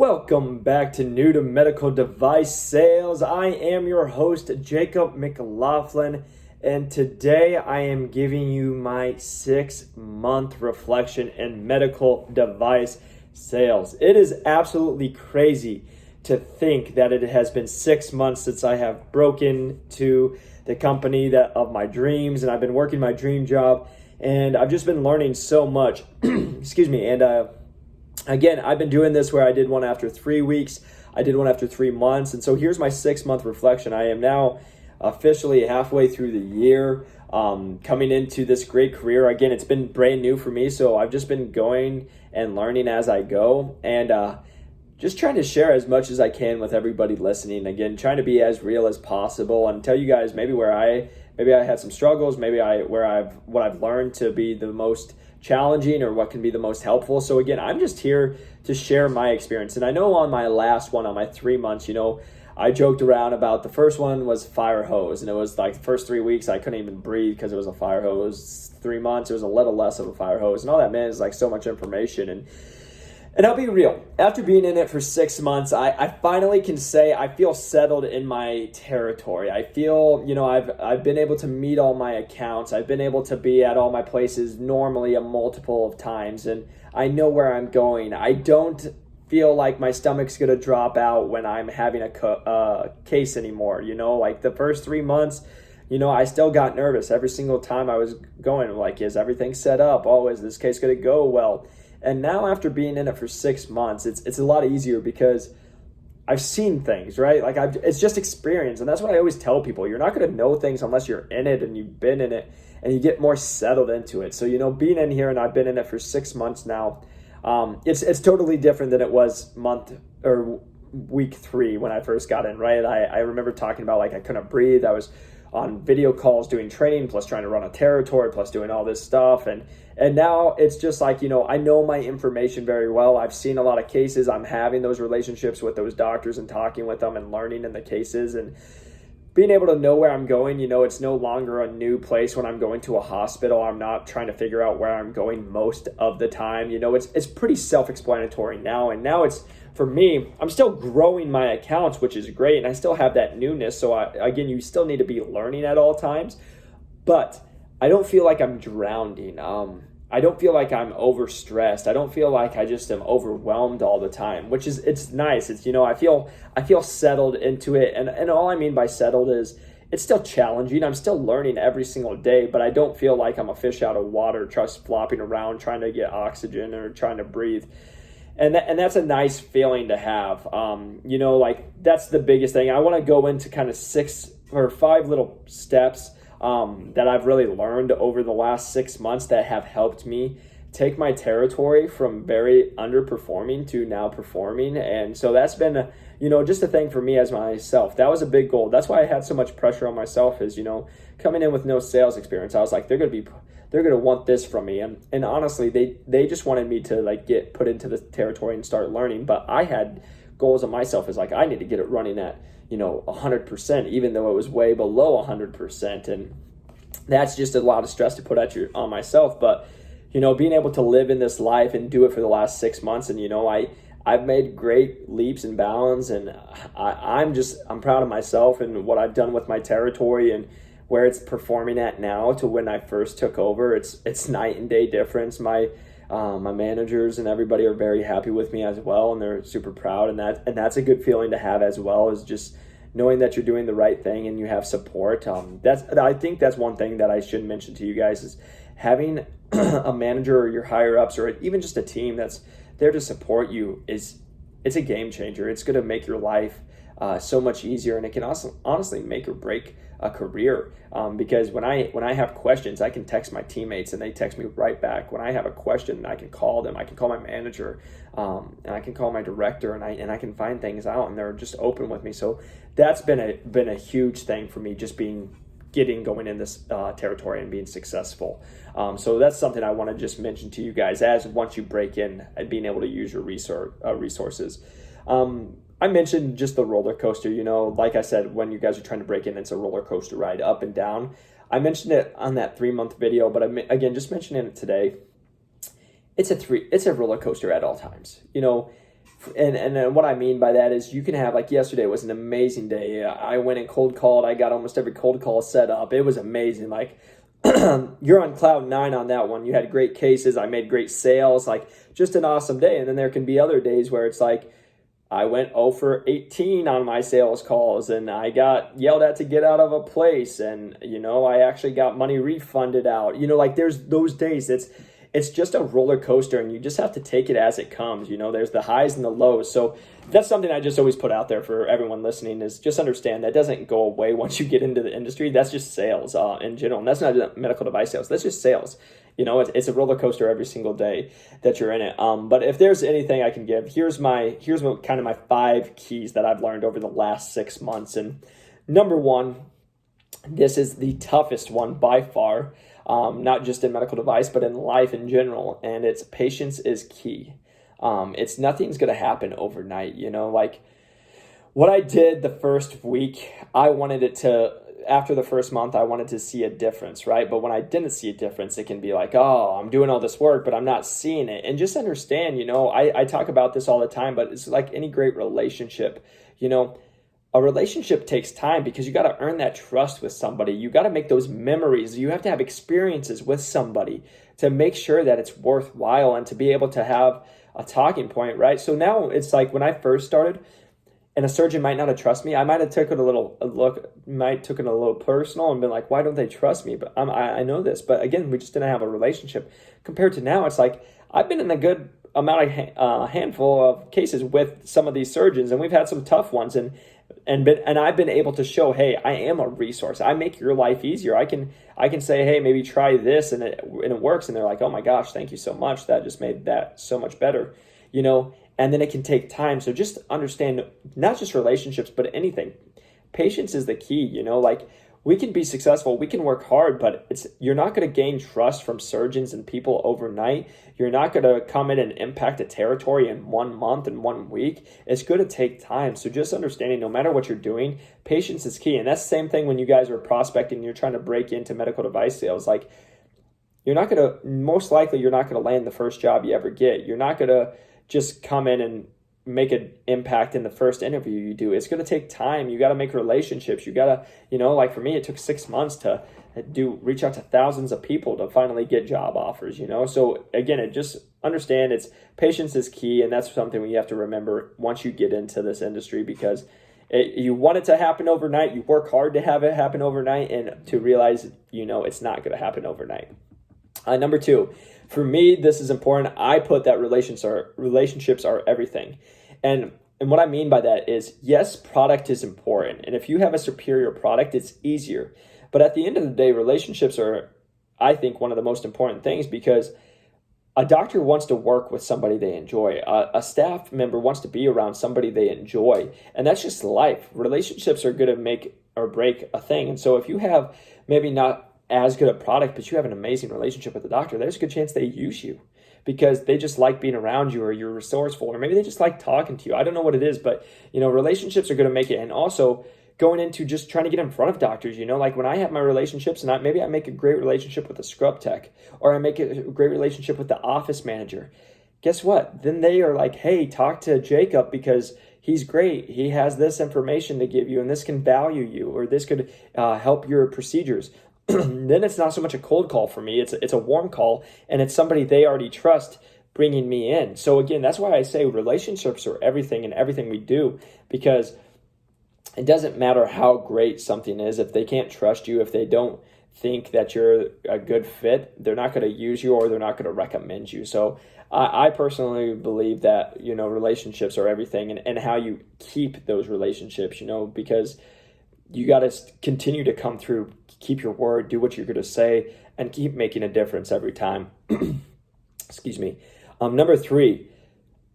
Welcome back to New to Medical Device Sales. I am your host, Jacob McLaughlin, and today I am giving you my 6-month reflection in medical device sales. It is absolutely crazy to think that it has been 6 months since I have broken to the company of my dreams, and I've been working my dream job, and I've just been learning so much. Excuse me, and again, I've been doing this where I did one after 3 weeks, I did one after 3 months, and so here's my 6-month reflection. I am now officially halfway through the year, coming into this great career. Again, it's been brand new for me, so I've just been going and learning as I go, and just trying to share as much as I can with everybody listening. Again, trying to be as real as possible and tell you guys maybe I had some struggles, what I've learned to be the most challenging or what can be the most helpful. So again, I'm just here to share my experience. And I know on my last one, on my 3 months, I joked around about the first one was fire hose, and it was like the first 3 weeks I couldn't even breathe because it was a fire hose. 3 months, it was a little less of a fire hose, and all that, man, is like so much information. And I'll be real, after being in it for 6 months, I finally can say I feel settled in my territory. I feel, I've been able to meet all my accounts. I've been able to be at all my places normally a multiple of times, and I know where I'm going. I don't feel like my stomach's going to drop out when I'm having a case anymore. Like the first 3 months, I still got nervous every single time I was going, like, is everything set up? Oh, is this case going to go well? And now after being in it for 6 months, it's a lot easier because I've seen things, right? Like it's just experience. And that's what I always tell people. You're not going to know things unless you're in it and you've been in it and you get more settled into it. So, being in here, and I've been in it for 6 months now, it's totally different than it was week 3 when I first got in, right? I remember talking about like I couldn't breathe. I was on video calls doing training, plus trying to run a territory, plus doing all this stuff. And now it's just like, I know my information very well. I've seen a lot of cases. I'm having those relationships with those doctors and talking with them and learning in the cases and being able to know where I'm going. It's no longer a new place when I'm going to a hospital. I'm not trying to figure out where I'm going most of the time. It's pretty self-explanatory now. And now it's, for me, I'm still growing my accounts, which is great. And I still have that newness. So again, you still need to be learning at all times, but I don't feel like I'm drowning. I don't feel like I'm overstressed. I don't feel like I just am overwhelmed all the time, which is, it's nice. It's, I feel settled into it. And all I mean by settled is it's still challenging. I'm still learning every single day, but I don't feel like I'm a fish out of water, just flopping around, trying to get oxygen or trying to breathe. And that's a nice feeling to have. Like that's the biggest thing. I want to go into kind of 6 or 5 little steps that I've really learned over the last 6 months that have helped me take my territory from very underperforming to now performing. And so that's been, just a thing for me as myself. That was a big goal. That's why I had so much pressure on myself is, coming in with no sales experience. I was like, they're going to want this from me. And honestly, they just wanted me to like get put into the territory and start learning. But I had goals on myself as like, I need to get it running at 100%, even though it was way below 100%. And that's just a lot of stress to put on myself. But, being able to live in this life and do it for the last 6 months. And, I've made great leaps and bounds, and I'm proud of myself and what I've done with my territory and where it's performing at now to when I first took over. It's night and day difference. My managers and everybody are very happy with me as well, and they're super proud, and that's a good feeling to have as well, is just knowing that you're doing the right thing and you have support. I think that's one thing that I should mention to you guys is having a manager or your higher ups or even just a team that's there to support you it's a game changer. It's going to make your life so much easier, and it can also honestly make or break a career, because when I have questions, I can text my teammates and they text me right back. When I have a question, I can call them. I can call my manager, and I can call my director, and I can find things out, and they're just open with me. So that's been a huge thing for me, just going in this territory and being successful. So that's something I want to just mention to you guys as once you break in and being able to use your resources. I mentioned just the roller coaster, like I said, when you guys are trying to break in, it's a roller coaster ride up and down. I mentioned it on that 3-month video, but again, just mentioning it today. It's a roller coaster at all times. And what I mean by that is you can have, like yesterday was an amazing day. I went and cold called. I got almost every cold call set up. It was amazing. Like you're on cloud nine on that one. You had great cases. I made great sales. Like just an awesome day. And then there can be other days where it's like I went 0 for 18 on my sales calls and I got yelled at to get out of a place. And, I actually got money refunded out. Like there's those days. It's just a roller coaster and you just have to take it as it comes. There's the highs and the lows. So that's something I just always put out there for everyone listening is just understand that doesn't go away once you get into the industry. That's just sales in general. And that's not medical device sales. That's just sales. It's a roller coaster every single day that you're in it. But if there's anything I can give, here's what kind of my 5 keys that I've learned over the last 6 months. And number 1, this is the toughest one by far. Not just in medical device, but in life in general. And it's patience is key. Nothing's going to happen overnight. Like what I did the first week, after the first month, I wanted to see a difference, right? But when I didn't see a difference, it can be like, oh, I'm doing all this work, but I'm not seeing it. And just understand, I talk about this all the time, but it's like any great relationship, a relationship takes time because you got to earn that trust with somebody. You got to make those memories. You have to have experiences with somebody to make sure that it's worthwhile and to be able to have a talking point, right? So now it's like when I first started and a surgeon might not have trusted me, I might have took it a little personal and been like, why don't they trust me? But I know this. But again, we just didn't have a relationship. Compared to now, it's like I've been in a good amount of handful of cases with some of these surgeons, and we've had some tough ones, and I've been able to show, hey, I am a resource. I make your life easier. I can say, hey, maybe try this, and it works, and they're like, oh my gosh, thank you so much. That just made that so much better, And then it can take time. So just understand, not just relationships, but anything. Patience is the key. Like we can be successful, we can work hard, but you're not going to gain trust from surgeons and people overnight. You're not going to come in and impact a territory in 1 month and 1 week. It's going to take time. So just understanding, no matter what you're doing, patience is key. And that's the same thing when you guys are prospecting, you're trying to break into medical device sales. Like most likely you're not going to land the first job you ever get. You're not going to just come in and make an impact in the first interview you do. It's going to take time. You got to make relationships. You got to, like for me, it took 6 months to reach out to thousands of people to finally get job offers, So again, just understand patience is key. And that's something you have to remember once you get into this industry, because you want it to happen overnight. You work hard to have it happen overnight and to realize, it's not going to happen overnight. Number 2, for me, this is important. I put that relationships are everything. And what I mean by that is, yes, product is important. And if you have a superior product, it's easier. But at the end of the day, relationships are, I think, one of the most important things, because a doctor wants to work with somebody they enjoy. A staff member wants to be around somebody they enjoy. And that's just life. Relationships are going to make or break a thing. And so if you have maybe not as good a product, but you have an amazing relationship with the doctor, there's a good chance they use you because they just like being around you, or you're resourceful, or maybe they just like talking to you. I don't know what it is, but relationships are going to make it. And also going into just trying to get in front of doctors, like when I have my relationships, and maybe I make a great relationship with a scrub tech, or I make a great relationship with the office manager. Guess what? Then they are like, hey, talk to Jacob because he's great. He has this information to give you, and this can value you, or this could help your procedures. Then it's not so much a cold call for me. It's a warm call, and it's somebody they already trust bringing me in. So again, that's why I say relationships are everything in everything we do, because it doesn't matter how great something is. If they can't trust you, if they don't think that you're a good fit, they're not going to use you, or they're not going to recommend you. So I personally believe that, relationships are everything, and how you keep those relationships, because you got to continue to come through, keep your word, do what you're going to say, and keep making a difference every time. Excuse me. Number 3,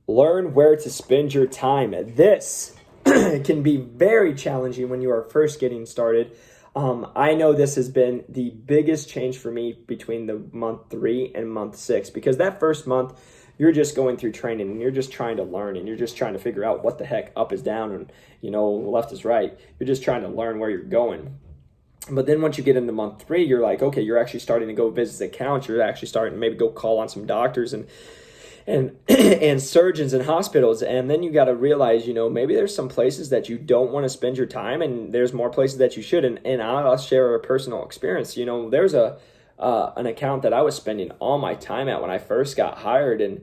learn where to spend your time. This can be very challenging when you are first getting started. I know this has been the biggest change for me between the month 3 and month 6, because that first month, you're just going through training and you're just trying to learn, and you're just trying to figure out what the heck up is down and, left is right. You're just trying to learn where you're going. But then once you get into month 3, you're like, okay, you're actually starting to go visit accounts. You're actually starting to maybe go call on some doctors and and and surgeons and hospitals. And then you got to realize, maybe there's some places that you don't want to spend your time, and there's more places that you should. And I'll share a personal experience. There's an account that I was spending all my time at when I first got hired, and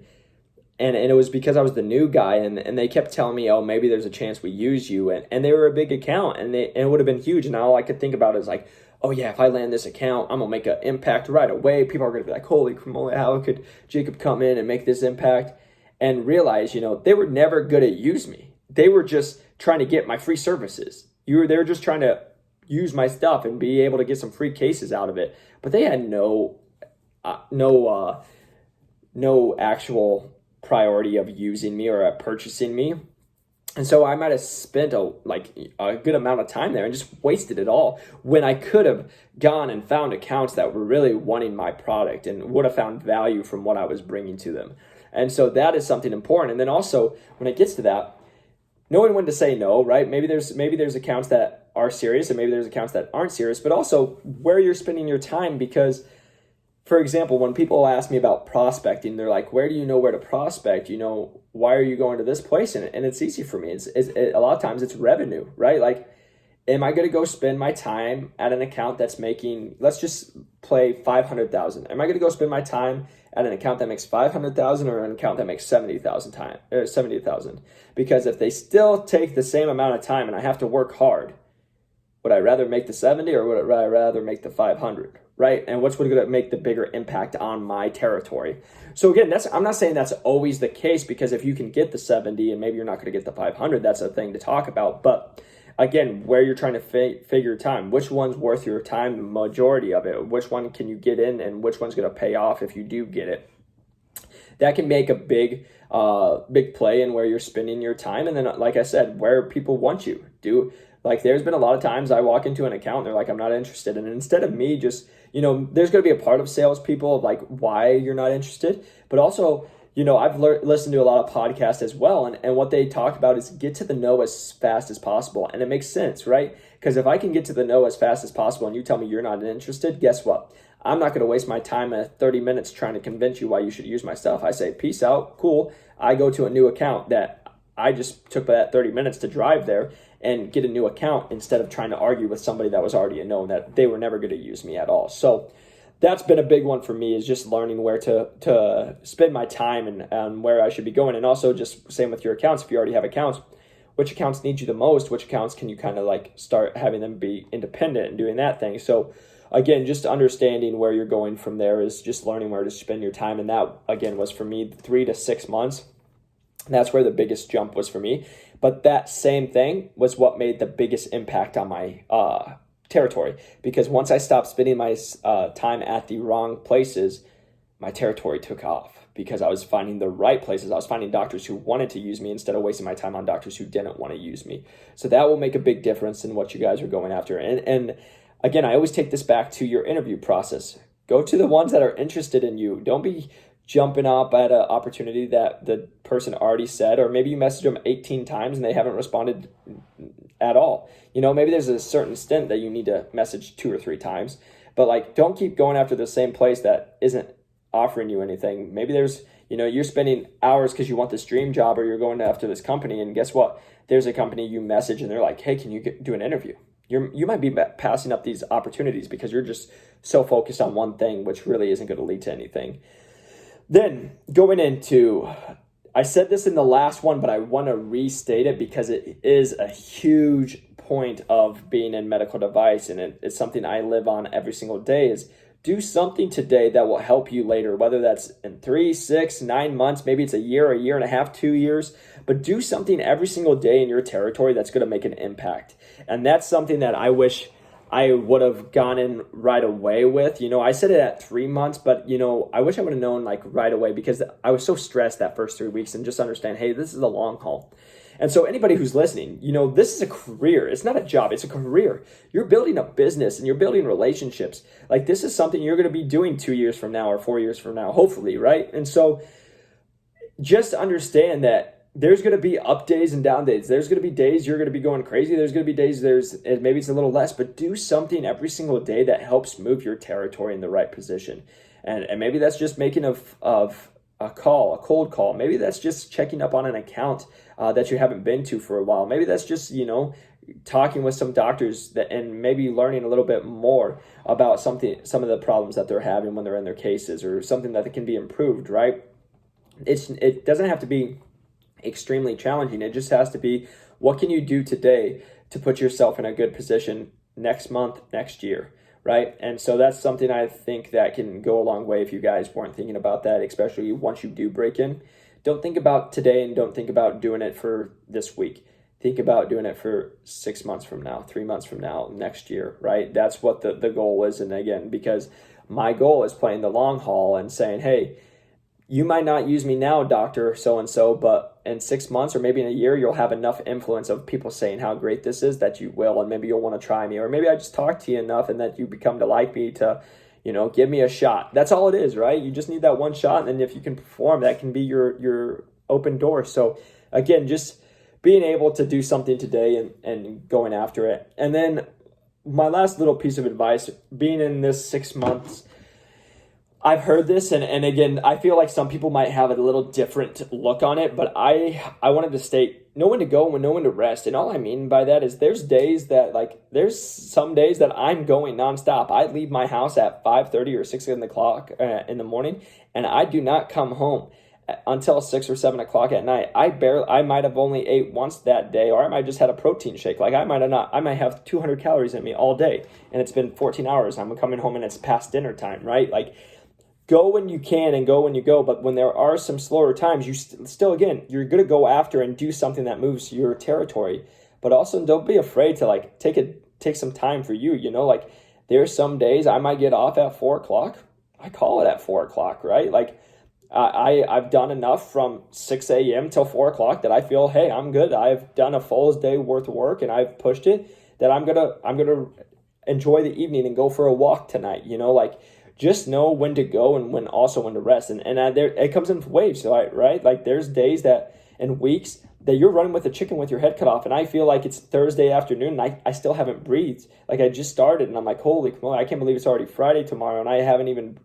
it was because I was the new guy, and they kept telling me, oh, maybe there's a chance we use you, and they were a big account, and it would have been huge. And all I could think about is like, oh yeah, if I land this account, I'm gonna make an impact right away. People are gonna be like, holy moly, how could Jacob come in and make this impact? And realize, they were never gonna use me. They were just trying to get my free services. They were just trying to use my stuff and be able to get some free cases out of it. But they had no actual priority of using me or purchasing me. And so I might have spent a good amount of time there and just wasted it all, when I could have gone and found accounts that were really wanting my product and would have found value from what I was bringing to them. And so that is something important. And then also, when it gets to that, knowing when to say no, right? Maybe there's accounts that are serious, and maybe there's accounts that aren't serious, but also where you're spending your time. Because, for example, when people ask me about prospecting, they're like, where do you know where to prospect? Why are you going to this place? And it's easy for me. It's a lot of times it's revenue, right? Like, am I going to go spend my time at an account that's making, let's just play 500,000. Am I going to go spend my time at an account that makes 500,000 or an account that makes 70,000? Because if they still take the same amount of time and I have to work hard, would I rather make the 70 or would I rather make the 500? Right? And what's going to make the bigger impact on my territory? So again, I'm not saying that's always the case, because if you can get the 70 and maybe you're not going to get the 500, that's a thing to talk about. But again, where you're trying to figure time, which one's worth your time, the majority of it, which one can you get in, and which one's going to pay off if you do get it. That can make a big play in where you're spending your time. And then, like I said, where people want you. There's been a lot of times I walk into an account and they're like, I'm not interested. And instead of me just, there's going to be a part of salespeople of like why you're not interested. But also, I've listened to a lot of podcasts as well. And what they talk about is get to the no as fast as possible. And it makes sense, right? Because if I can get to the no as fast as possible and you tell me you're not interested, guess what? I'm not going to waste my time at 30 minutes trying to convince you why you should use my stuff. I say, peace out, cool. I go to a new account that I just took that 30 minutes to drive there and get a new account, instead of trying to argue with somebody that was already a known that they were never going to use me at all. So that's been a big one for me, is just learning where to spend my time and where I should be going. And also just same with your accounts. If you already have accounts, which accounts need you the most? Which accounts can you kind of like start having them be independent and doing that thing? So again, just understanding where you're going from there is just learning where to spend your time. And that, again, was for me 3 to 6 months. That's where the biggest jump was for me. But that same thing was what made the biggest impact on my territory. Because once I stopped spending my time at the wrong places, my territory took off, because I was finding the right places. I was finding doctors who wanted to use me instead of wasting my time on doctors who didn't want to use me. So that will make a big difference in what you guys are going after. And again, I always take this back to your interview process. Go to the ones that are interested in you. Don't be jumping up at an opportunity that the person already said, or maybe you message them 18 times and they haven't responded at all. Maybe there's a certain stint that you need to message 2 or 3 times, but don't keep going after the same place that isn't offering you anything. Maybe there's, you're spending hours because you want this dream job, or you're going after this company, and guess what? There's a company you message and they're like, hey, can you do an interview? You might be passing up these opportunities because you're just so focused on one thing, which really isn't going to lead to anything. Then going into, I said this in the last one, but I want to restate it because it is a huge point of being in medical device, and it's something I live on every single day, is do something today that will help you later, whether that's in 3, 6, 9 months, maybe it's a year and a half, 2 years, but do something every single day in your territory that's going to make an impact. And that's something that I wish I would have gone in right away with. I said it at 3 months, but I wish I would have known right away, because I was so stressed that first 3 weeks, and just understand, hey, this is a long haul. And so anybody who's listening, this is a career. It's not a job. It's a career. You're building a business and you're building relationships. This is something you're going to be doing 2 years from now or 4 years from now, hopefully, right? And so just understand that there's going to be up days and down days. There's going to be days you're going to be going crazy. There's going to be days maybe it's a little less, but do something every single day that helps move your territory in the right position. And maybe that's just making of a cold call. Maybe that's just checking up on an account that you haven't been to for a while. Maybe that's just, talking with some doctors and maybe learning a little bit more about some of the problems that they're having when they're in their cases, or something that can be improved, right? It doesn't have to be extremely challenging. It just has to be, what can you do today to put yourself in a good position next month, next year, right? And so that's something I think that can go a long way if you guys weren't thinking about that, especially once you do break in. Don't think about today and don't think about doing it for this week. Think about doing it for 6 months from now, 3 months from now, next year, right? That's what the goal is. And again, because my goal is playing the long haul and saying, hey, you might not use me now, doctor so-and-so, but in 6 months or maybe in a year, you'll have enough influence of people saying how great this is that you will, and maybe you'll want to try me. Or maybe I just talk to you enough and that you become to like me to, give me a shot. That's all it is, right? You just need that one shot. And then if you can perform, that can be your open door. So again, just being able to do something today and going after it. And then my last little piece of advice, being in this 6 months, I've heard this, and again, I feel like some people might have a little different look on it, but I wanted to state, know when to go and know when to rest. And all I mean by that is there's some days that I'm going nonstop. I leave my house at 5:30 or 6 o'clock in the morning, and I do not come home until 6 or 7 o'clock at night. I might have only ate once that day, or I might just had a protein shake. Like I might have 200 calories in me all day, and it's been 14 hours. I'm coming home and it's past dinner time, right? Like, go when you can and go when you go. But when there are some slower times, you still, again, you're going to go after and do something that moves your territory. But also don't be afraid to like take some time for you. Like there's some days I might get off at 4 o'clock. I call it at 4 o'clock, right? Like I've done enough from 6 a.m. till 4 o'clock that I feel, hey, I'm good. I've done a full day worth of work and I've pushed it, that I'm gonna enjoy the evening and go for a walk tonight. Like, just know when to go and when to rest. And there, it comes in waves, right? Like there's days and weeks that you're running with a chicken with your head cut off. And I feel like it's Thursday afternoon and I still haven't breathed. Like I just started and I'm like, holy moly, I can't believe it's already Friday tomorrow. And I haven't even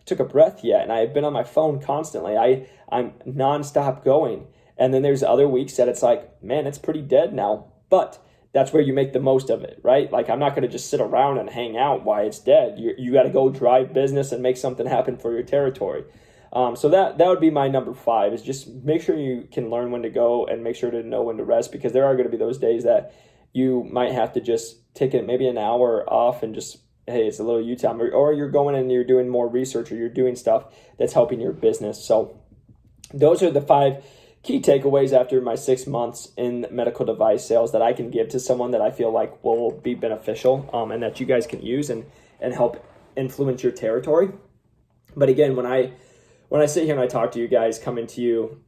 took a breath yet. And I've been on my phone constantly. I'm nonstop going. And then there's other weeks that it's like, man, it's pretty dead now. But that's where you make the most of it, right? Like I'm not going to just sit around and hang out while it's dead. You got to go drive business and make something happen for your territory. So that would be my number 5, is just make sure you can learn when to go and make sure to know when to rest, because there are going to be those days that you might have to just take it maybe an hour off and just, hey, it's a little you time, or you're going and you're doing more research or you're doing stuff that's helping your business. So those are the 5 key takeaways after my 6 months in medical device sales that I can give to someone that I feel like will be beneficial, and that you guys can use and help influence your territory. But again, when I sit here and I talk to you guys, coming to you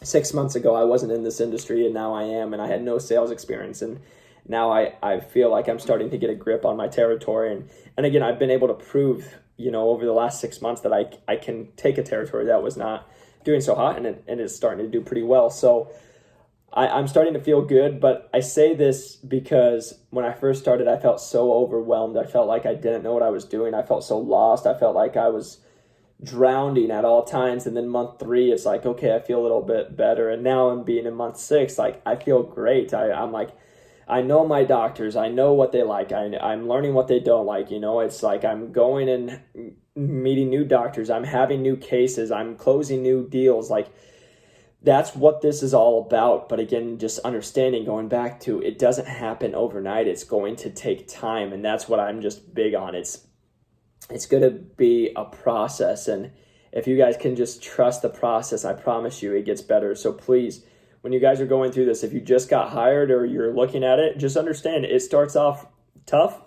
6 months ago, I wasn't in this industry and now I am, and I had no sales experience. And now I feel like I'm starting to get a grip on my territory. And again, I've been able to prove, over the last 6 months that I can take a territory that was not doing so hot and it's starting to do pretty well. So I'm starting to feel good, but I say this because when I first started, I felt so overwhelmed. I felt like I didn't know what I was doing. I felt so lost. I felt like I was drowning at all times. And then month 3, it's like, okay, I feel a little bit better. And now I'm being in month 6, like I feel great. I'm like, I know my doctors. I know what they like. I'm learning what they don't like. It's like I'm going and meeting new doctors. I'm having new cases. I'm closing new deals. Like that's what this is all about. But again, just understanding, going back to, it doesn't happen overnight. It's going to take time. And that's what I'm just big on. It's going to be a process. And if you guys can just trust the process, I promise you it gets better. So please, when you guys are going through this, if you just got hired or you're looking at it, just understand it starts off tough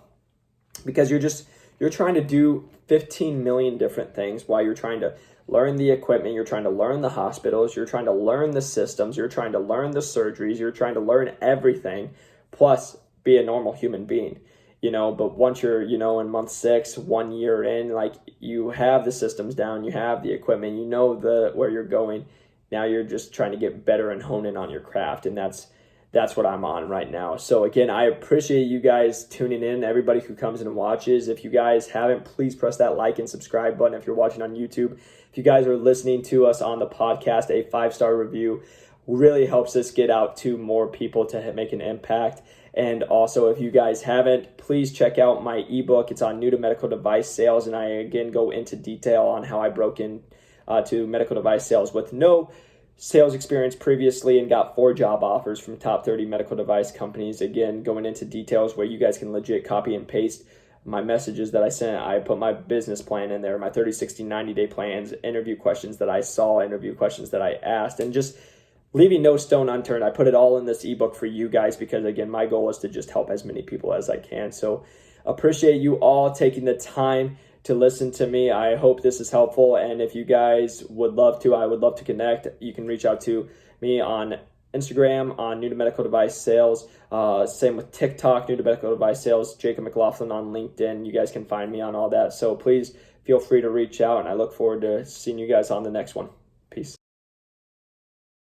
because you're trying to do 15 million different things while you're trying to learn the equipment, you're trying to learn the hospitals, you're trying to learn the systems, you're trying to learn the surgeries, you're trying to learn everything, plus be a normal human being. But once you're, in month 6, 1 year in, like you have the systems down, you have the equipment, where you're going. Now you're just trying to get better and hone in on your craft. And that's that's what I'm on right now. So again, I appreciate you guys tuning in, everybody who comes in and watches. If you guys haven't, please press that like and subscribe button if you're watching on YouTube. If you guys are listening to us on the podcast, a 5-star review really helps us get out to more people to make an impact. And also, if you guys haven't, please check out my ebook. It's on new to medical device sales, and I again go into detail on how I broke in to medical device sales with no sales experience previously and got 4 job offers from top 30 medical device companies. Again, going into details where you guys can legit copy and paste my messages that I sent. I put my business plan in there, my 30, 60, 90-day plans, interview questions that I saw, interview questions that I asked, and just leaving no stone unturned. I put it all in this ebook for you guys because, again, my goal is to just help as many people as I can. So appreciate you all taking the time to listen to me. I hope this is helpful. And if you guys would love to, I would love to connect. You can reach out to me on Instagram on New to Medical Device Sales. Same with TikTok, New to Medical Device Sales. Jacob McLaughlin on LinkedIn. You guys can find me on all that. So please feel free to reach out, and I look forward to seeing you guys on the next one. Peace.